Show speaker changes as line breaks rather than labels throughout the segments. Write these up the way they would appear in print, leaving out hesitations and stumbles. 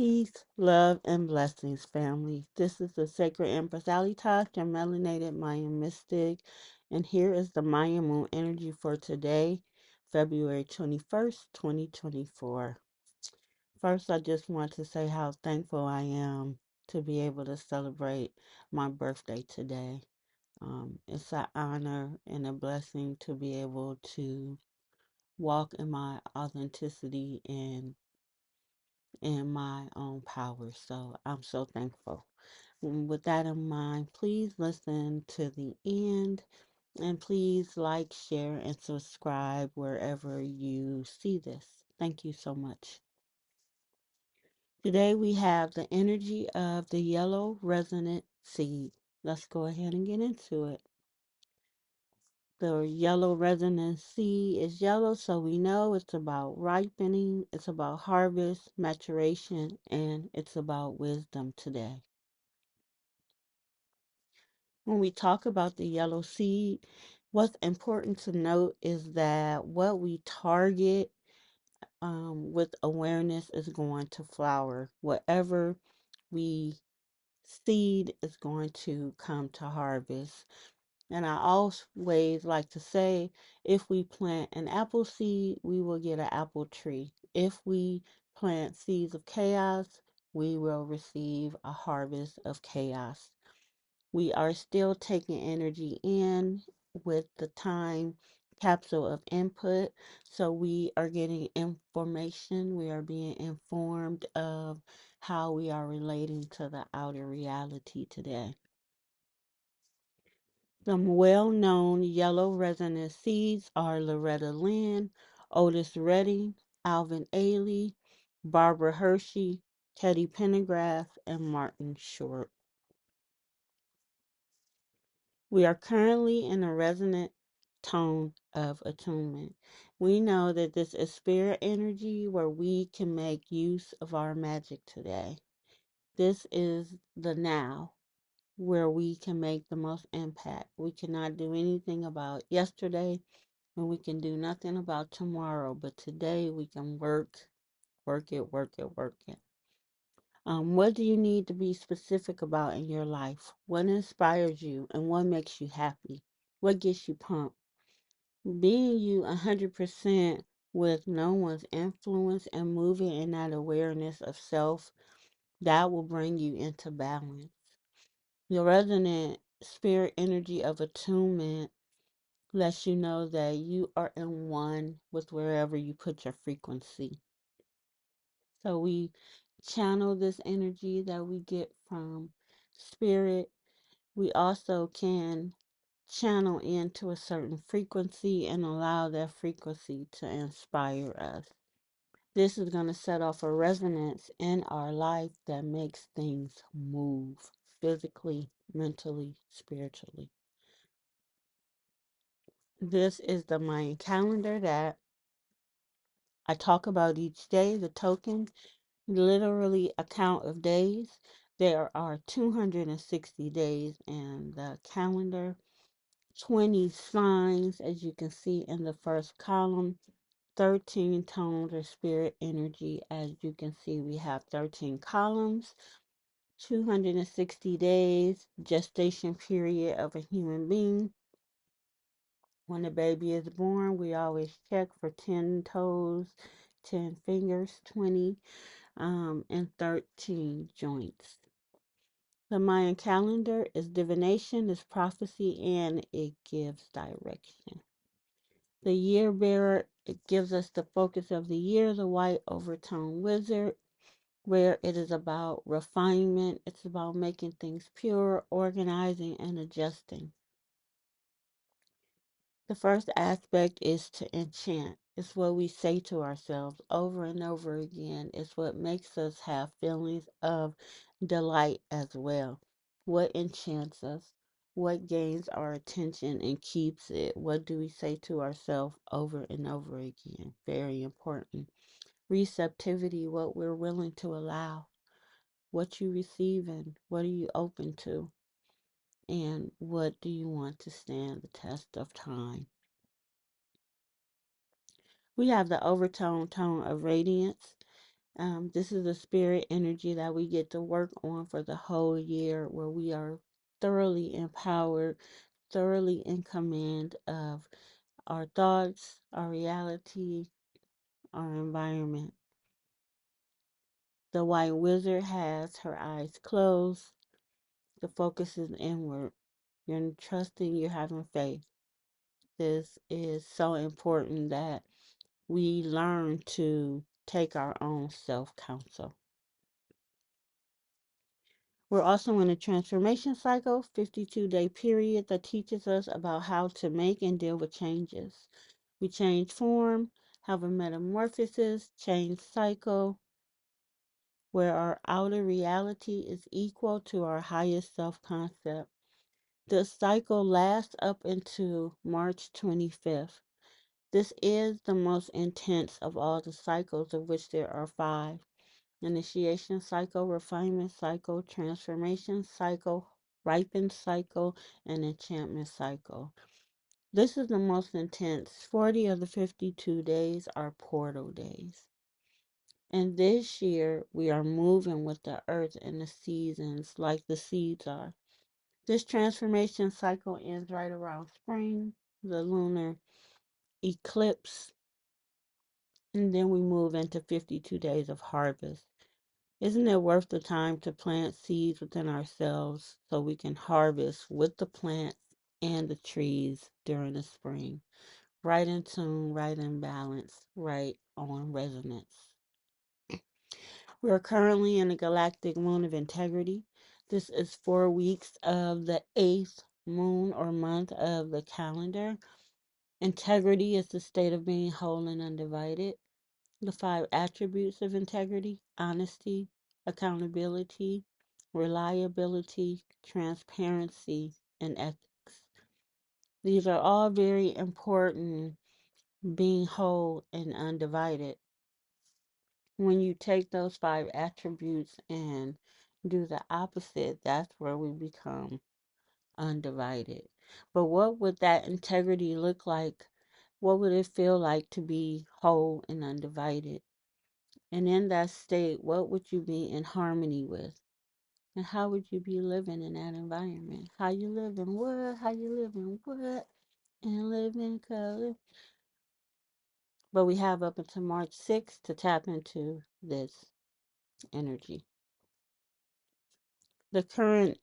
Peace, love, and blessings, family. This is the Sacred Empress Ali Talk, your melanated Mayan mystic. And here is the Mayan Moon energy for today, February 21st, 2024. First, I just want to say how thankful I am to be able to celebrate my birthday today. It's an honor and a blessing to be able to walk in my authenticity and in my own power. So I'm so thankful. With that in mind, please listen to the end and please like, share, and subscribe wherever you see this. Thank you so much. Today we have the energy of the yellow resonant seed. Let's go ahead and get into it. The yellow resonant seed is yellow, so we know it's about ripening, it's about harvest, maturation, and it's about wisdom today. When we talk about the yellow seed, what's important to note is that what we target with awareness is going to flower. Whatever we seed is going to come to harvest. And I always like to say, if we plant an apple seed, we will get an apple tree. If we plant seeds of chaos, we will receive a harvest of chaos. We are still taking energy in with the time capsule of input. So we are getting information. We are being informed of how we are relating to the outer reality today. Some well-known yellow resonant seeds are Loretta Lynn, Otis Redding, Alvin Ailey, Barbara Hershey, Teddy Pendergrass, and Martin Short. We are currently in a resonant tone of attunement. We know that this is spirit energy where we can make use of our magic today. This is the now where we can make the most impact. We cannot do anything about yesterday and we can do nothing about tomorrow, but today we can work it, work it, work it. What do you need to be specific about in your life? What inspires you and what makes you happy? What gets you pumped? Being you 100% with no one's influence and moving in that awareness of self, that will bring you into balance. Your resonant spirit energy of attunement lets you know that you are in one with wherever you put your frequency. So we channel this energy that we get from spirit. We also can channel into a certain frequency and allow that frequency to inspire us. This is going to set off a resonance in our life that makes things move physically, mentally, spiritually. This is the Mayan calendar that I talk about each day, the token, literally a count of days. There are 260 days in the calendar, 20 signs, as you can see in the first column, 13 tones of spirit energy. As you can see, we have 13 columns, 260 days, gestation period of a human being. When a baby is born, we always check for 10 toes, 10 fingers, 20, and 13 joints. The Mayan calendar is divination, is prophecy, and it gives direction. The year bearer, it gives us the focus of the year, the white overtone wizard, where it is about refinement, it's about making things pure, organizing, and adjusting. The first aspect is to enchant. It's what we say to ourselves over and over again. It's what makes us have feelings of delight as well. What enchants us? What gains our attention and keeps it? What do we say to ourselves over and over again? Very important. Receptivity, what we're willing to allow. What you receiving? What are you open to? And what do you want to stand the test of time? We have the overtone tone of radiance. This is a spirit energy that we get to work on for the whole year, where we are thoroughly empowered, thoroughly in command of our thoughts, our reality, our environment. The white wizard has her eyes closed. The focus is inward. You're trusting, you're having faith. This is so important that we learn to take our own self counsel. We're also in a transformation cycle, 52-day period that teaches us about how to make and deal with changes. We change form, have a metamorphosis, change cycle, where our outer reality is equal to our highest self concept. This cycle lasts up into March 25th. This is the most intense of all the cycles, of which there are 5: initiation cycle, refinement cycle, transformation cycle, ripen cycle, and enchantment cycle. This is the most intense. 40 of the 52 days are portal days. And this year, we are moving with the earth and the seasons like the seeds are. This transformation cycle ends right around spring, the lunar eclipse, and then we move into 52 days of harvest. Isn't it worth the time to plant seeds within ourselves so we can harvest with the plants and the trees during the spring? Right in tune, right in balance, right on resonance. We are currently in the galactic moon of integrity. This is 4 weeks of the 8th moon or month of the calendar. Integrity is the state of being whole and undivided. The 5 attributes of integrity: honesty, accountability, reliability, transparency, and ethics. These are all very important, being whole and undivided. When you take those 5 attributes and do the opposite, that's where we become undivided. But what would that integrity look like? What would it feel like to be whole and undivided? And in that state, what would you be in harmony with? And how would you be living in that environment? How you live in what? How you live in what? And live in color. But we have up until March 6th to tap into this energy. The current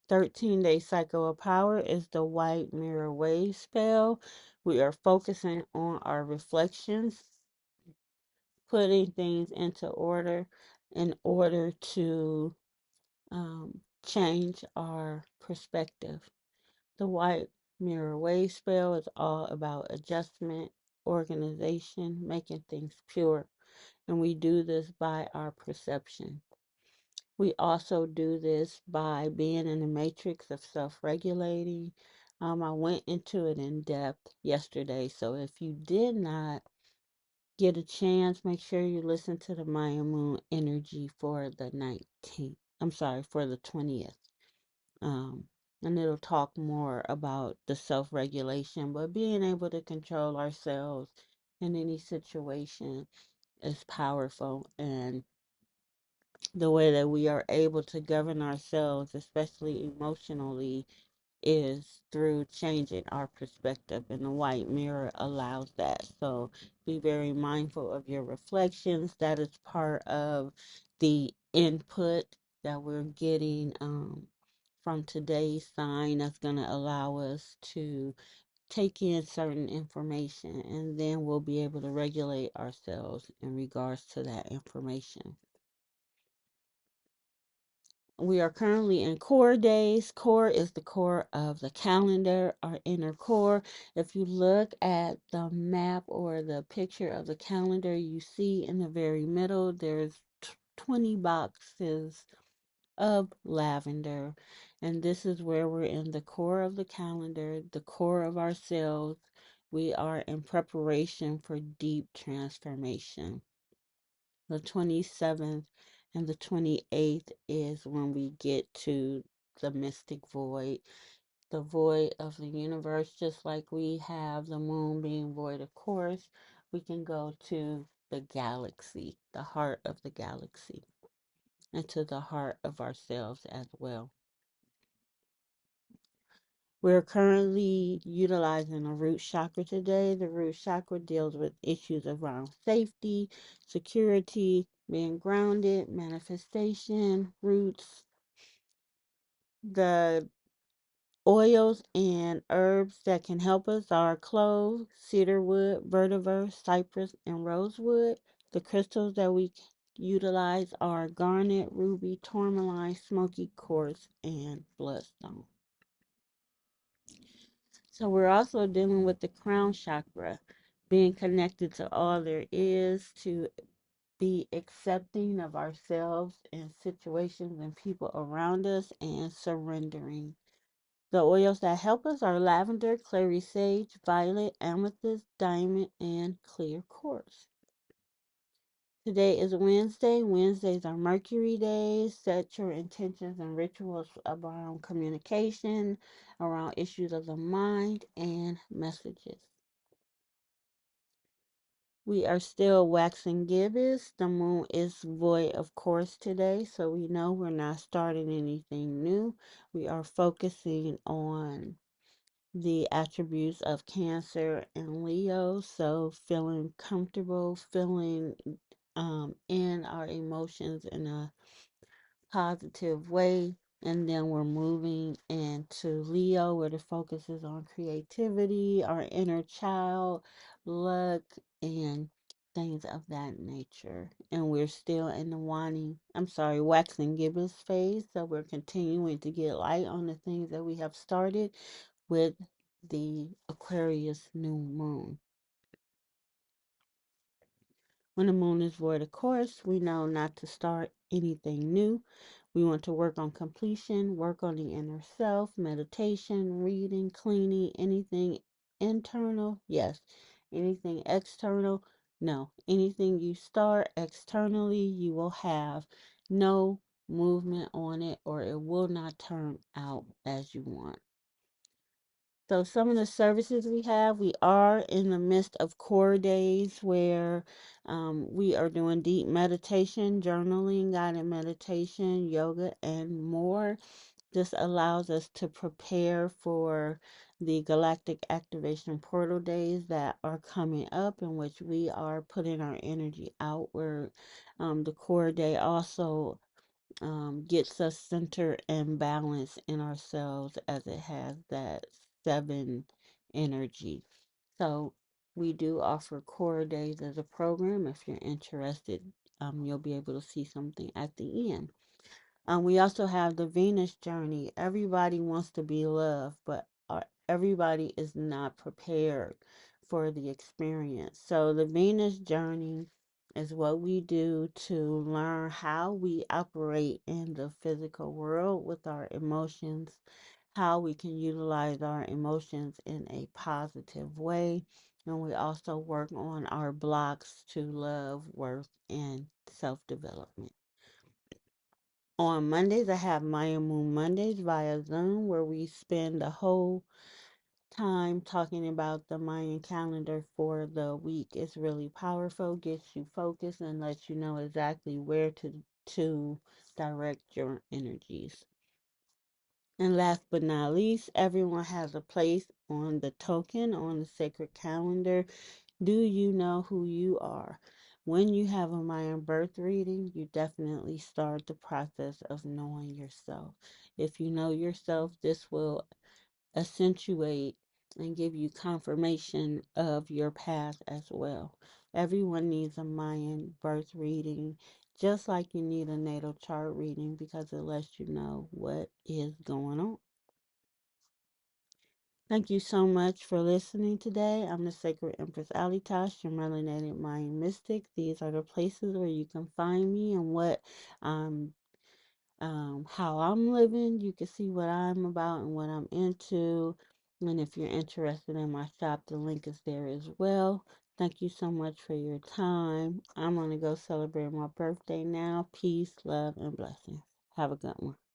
13-day cycle of power is the white mirror wave spell. We are focusing on our reflections, putting things into order in order to change our perspective. The white mirror wave spell is all about adjustment, organization, making things pure. And we do this by our perception. We also do this by being in the matrix of self regulating. I went into it in depth yesterday. So if you did not get a chance, make sure you listen to the Mayan Moon energy for the 19th. I'm sorry, for the 20th. And it'll talk more about the self regulation, but being able to control ourselves in any situation is powerful. And the way that we are able to govern ourselves, especially emotionally, is through changing our perspective, and the white mirror allows that. So be very mindful of your reflections. That is part of the input that we're getting from today's sign, that's going to allow us to take in certain information, and then we'll be able to regulate ourselves in regards to that information. We are currently in core days. Core is the core of the calendar, our inner core. If you look at the map or the picture of the calendar, you see in the very middle there's 20 boxes of lavender. And this is where we're in the core of the calendar, the core of ourselves. We are in preparation for deep transformation. The 27th and the 28th is when we get to the mystic void, the void of the universe. Just like we have the moon being void, of course, we can go to the galaxy, the heart of the galaxy, into the heart of ourselves as well. We're currently utilizing the root chakra today. The root chakra deals with issues around safety, security, being grounded, manifestation, roots. The oils and herbs that can help us are clove, cedarwood, vetiver, cypress, and rosewood. The crystals that we utilize are garnet, ruby, tourmaline, smoky quartz, and bloodstone. So we're also dealing with the crown chakra, being connected to all there is, to be accepting of ourselves and situations and people around us, and surrendering. The oils that help us are lavender, clary sage, violet, amethyst, diamond, and clear quartz. Today is Wednesday. Wednesdays are Mercury days. Set your intentions and rituals around communication, around issues of the mind, and messages. We are still waxing gibbous. The moon is void of course today, so we know we're not starting anything new. We are focusing on the attributes of Cancer and Leo. So feeling comfortable, feeling in our emotions in a positive way. And then we're moving into Leo, where the focus is on creativity, our inner child, luck, and things of that nature. And we're still in the waxing gibbous phase. So we're continuing to get light on the things that we have started with the Aquarius new moon. When the moon is void of course, we know not to start anything new. We want to work on completion, work on the inner self, meditation, reading, cleaning, anything internal, yes. Anything external, no. Anything you start externally, you will have no movement on it, or it will not turn out as you want. So some of the services we are in the midst of core days where we are doing deep meditation, journaling, guided meditation, yoga, and more. This allows us to prepare for the galactic activation portal days that are coming up, in which we are putting our energy outward. The core day also gets us centered and balanced in ourselves, as it has that seven energy. So we do offer core days as a program. If you're interested, you'll be able to see something at the end. We also have the Venus journey. Everybody wants to be loved, but everybody is not prepared for the experience. So the Venus journey is what we do to learn how we operate in the physical world with our emotions, how we can utilize our emotions in a positive way. And we also work on our blocks to love, work, and self development. On Mondays, I have Mayan Moon Mondays via Zoom, where we spend the whole time talking about the Mayan calendar for the week. It's really powerful, gets you focused, and lets you know exactly where to direct your energies. And last but not least, everyone has a place on the token on the sacred calendar. Do you know who you are? When you have a Mayan birth reading, you definitely start the process of knowing yourself. If you know yourself, this will accentuate and give you confirmation of your path as well. Everyone needs a Mayan birth reading, just like you need a natal chart reading, because it lets you know what is going on. Thank you so much for listening today. I'm the Sacred Empress Alitash, your melanated Mayan mystic. These are the places where you can find me and what how I'm living. You can see what I'm about and what I'm into. And if you're interested in my shop, the link is there as well. Thank you so much for your time. I'm going to go celebrate my birthday now. Peace, love, and blessings. Have a good one.